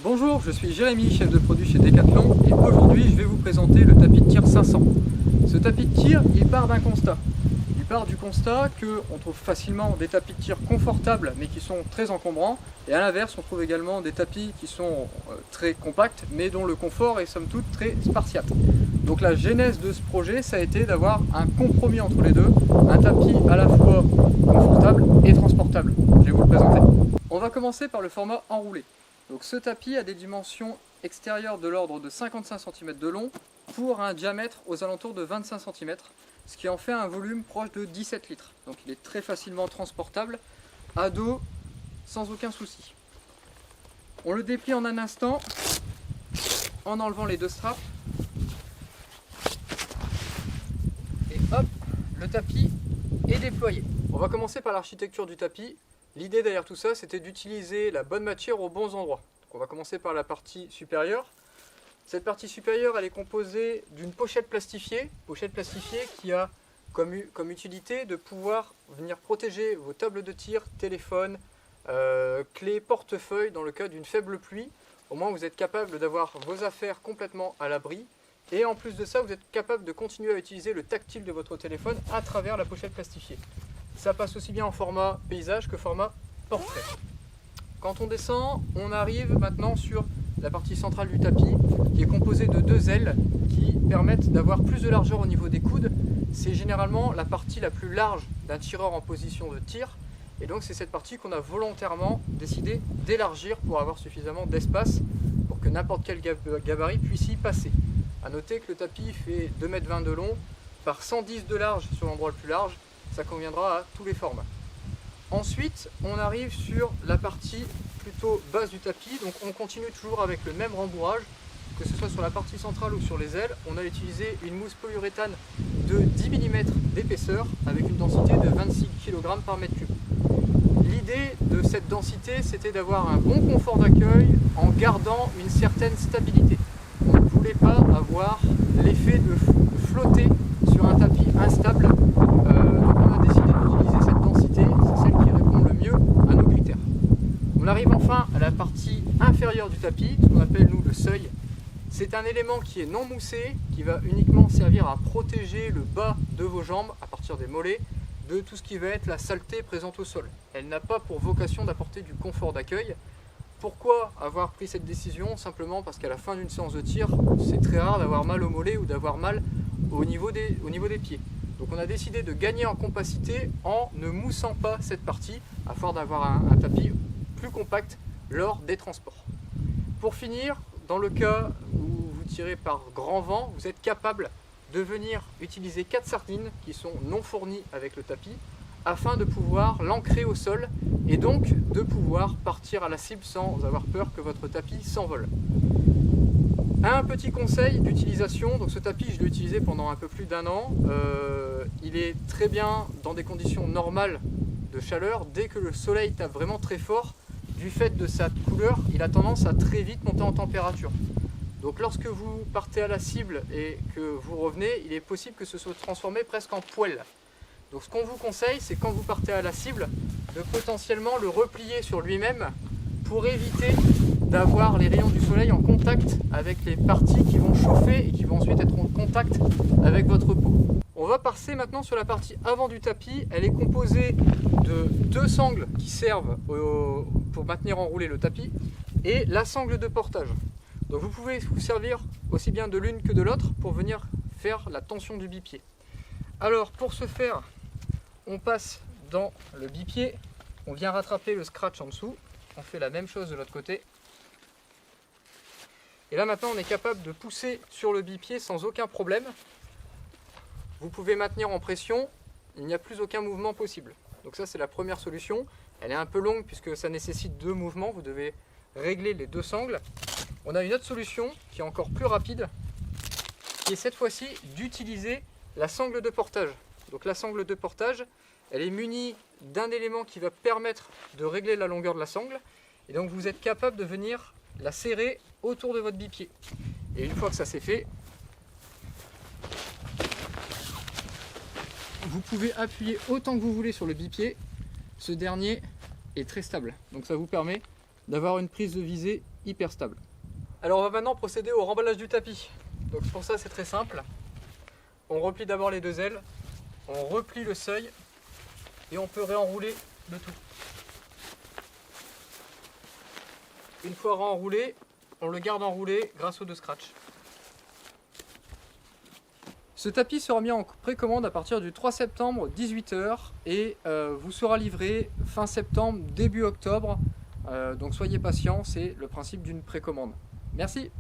Bonjour, je suis Jérémy, chef de produit chez Decathlon, et aujourd'hui je vais vous présenter le tapis de tir 500. Ce tapis de tir, il part d'un constat. Il part du constat qu'on trouve facilement des tapis de tir confortables mais qui sont très encombrants, et à l'inverse on trouve également des tapis qui sont très compacts mais dont le confort est somme toute très spartiate. Donc la genèse de ce projet, ça a été d'avoir un compromis entre les deux, un tapis à la fois confortable et transportable. Je vais vous le présenter. On va commencer par le format enroulé. Donc ce tapis a des dimensions extérieures de l'ordre de 55 cm de long pour un diamètre aux alentours de 25 cm, ce qui en fait un volume proche de 17 litres. Donc il est très facilement transportable à dos sans aucun souci. On le déplie en un instant en enlevant les deux straps. Et hop, le tapis est déployé. On va commencer par l'architecture du tapis. L'idée derrière tout ça, c'était d'utiliser la bonne matière aux bons endroits. Donc on va commencer par la partie supérieure. Cette partie supérieure, elle est composée d'une pochette plastifiée qui a comme utilité de pouvoir venir protéger vos tables de tir, téléphone, clés, portefeuille dans le cas d'une faible pluie. Au moins vous êtes capable d'avoir vos affaires complètement à l'abri. Et en plus de ça, vous êtes capable de continuer à utiliser le tactile de votre téléphone à travers la pochette plastifiée. Ça passe aussi bien en format paysage que format portrait. Quand on descend, on arrive maintenant sur la partie centrale du tapis qui est composée de deux ailes qui permettent d'avoir plus de largeur au niveau des coudes. C'est généralement la partie la plus large d'un tireur en position de tir et donc c'est cette partie qu'on a volontairement décidé d'élargir pour avoir suffisamment d'espace pour que n'importe quel gabarit puisse y passer. A noter que le tapis fait 2,20 m de long par 110 de large sur l'endroit le plus large. Ça conviendra à tous les formats. Ensuite, on arrive sur la partie plutôt basse du tapis. Donc on continue toujours avec le même rembourrage, que ce soit sur la partie centrale ou sur les ailes. On a utilisé une mousse polyuréthane de 10 mm d'épaisseur avec une densité de 26 kg par mètre cube. L'idée de cette densité, c'était d'avoir un bon confort d'accueil en gardant une certaine stabilité. On ne voulait pas avoir l'effet de flotter sur un tapis instable. On a décidé d'utiliser cette densité, c'est celle qui répond le mieux à nos critères. On arrive enfin à la partie inférieure du tapis, ce qu'on appelle nous le seuil. C'est un élément qui est non moussé, qui va uniquement servir à protéger le bas de vos jambes, à partir des mollets, de tout ce qui va être la saleté présente au sol. Elle n'a pas pour vocation d'apporter du confort d'accueil. Pourquoi avoir pris cette décision? Simplement parce qu'à la fin d'une séance de tir, c'est très rare d'avoir mal au mollet ou d'avoir mal au niveau des pieds. Donc on a décidé de gagner en compacité en ne moussant pas cette partie afin d'avoir un tapis plus compact lors des transports. Pour finir, dans le cas où vous tirez par grand vent, vous êtes capable de venir utiliser 4 sardines qui sont non fournies avec le tapis afin de pouvoir l'ancrer au sol et donc de pouvoir partir à la cible sans avoir peur que votre tapis s'envole. Un petit conseil d'utilisation, donc ce tapis je l'ai utilisé pendant un peu plus d'1 an, il est très bien dans des conditions normales de chaleur. Dès que le soleil tape vraiment très fort, du fait de sa couleur, il a tendance à très vite monter en température. Donc lorsque vous partez à la cible et que vous revenez, il est possible que ce soit transformé presque en poêle. Donc ce qu'on vous conseille, c'est quand vous partez à la cible, de potentiellement le replier sur lui-même pour éviter d'avoir les rayons du soleil en contact avec les parties qui vont chauffer et qui vont ensuite être en contact avec votre peau. On va passer maintenant sur la partie avant du tapis. Elle est composée de deux sangles qui servent pour maintenir enroulé le tapis et la sangle de portage. Donc vous pouvez vous servir aussi bien de l'une que de l'autre pour venir faire la tension du bipied. Alors pour ce faire, on passe dans le bipied, on vient rattraper le scratch en dessous, on fait la même chose de l'autre côté. Et là maintenant on est capable de pousser sur le bipied sans aucun problème. Vous pouvez maintenir en pression, il n'y a plus aucun mouvement possible. Donc ça c'est la première solution. Elle est un peu longue puisque ça nécessite 2 mouvements, vous devez régler les 2 sangles. On a une autre solution qui est encore plus rapide, qui est cette fois-ci d'utiliser la sangle de portage. Donc la sangle de portage, elle est munie d'un élément qui va permettre de régler la longueur de la sangle. Et donc vous êtes capable de venir la serrer autour de votre bipied. Et une fois que ça c'est fait, vous pouvez appuyer autant que vous voulez sur le bipied. Ce dernier est très stable. Donc ça vous permet d'avoir une prise de visée hyper stable. Alors on va maintenant procéder au remballage du tapis. Donc pour ça c'est très simple. On replie d'abord les deux ailes, on replie le seuil et on peut réenrouler le tout. Une fois renroulé, on le garde enroulé grâce aux deux scratchs. Ce tapis sera mis en précommande à partir du 3 septembre 18 h et vous sera livré fin septembre, début octobre. Donc soyez patients, c'est le principe d'une précommande. Merci.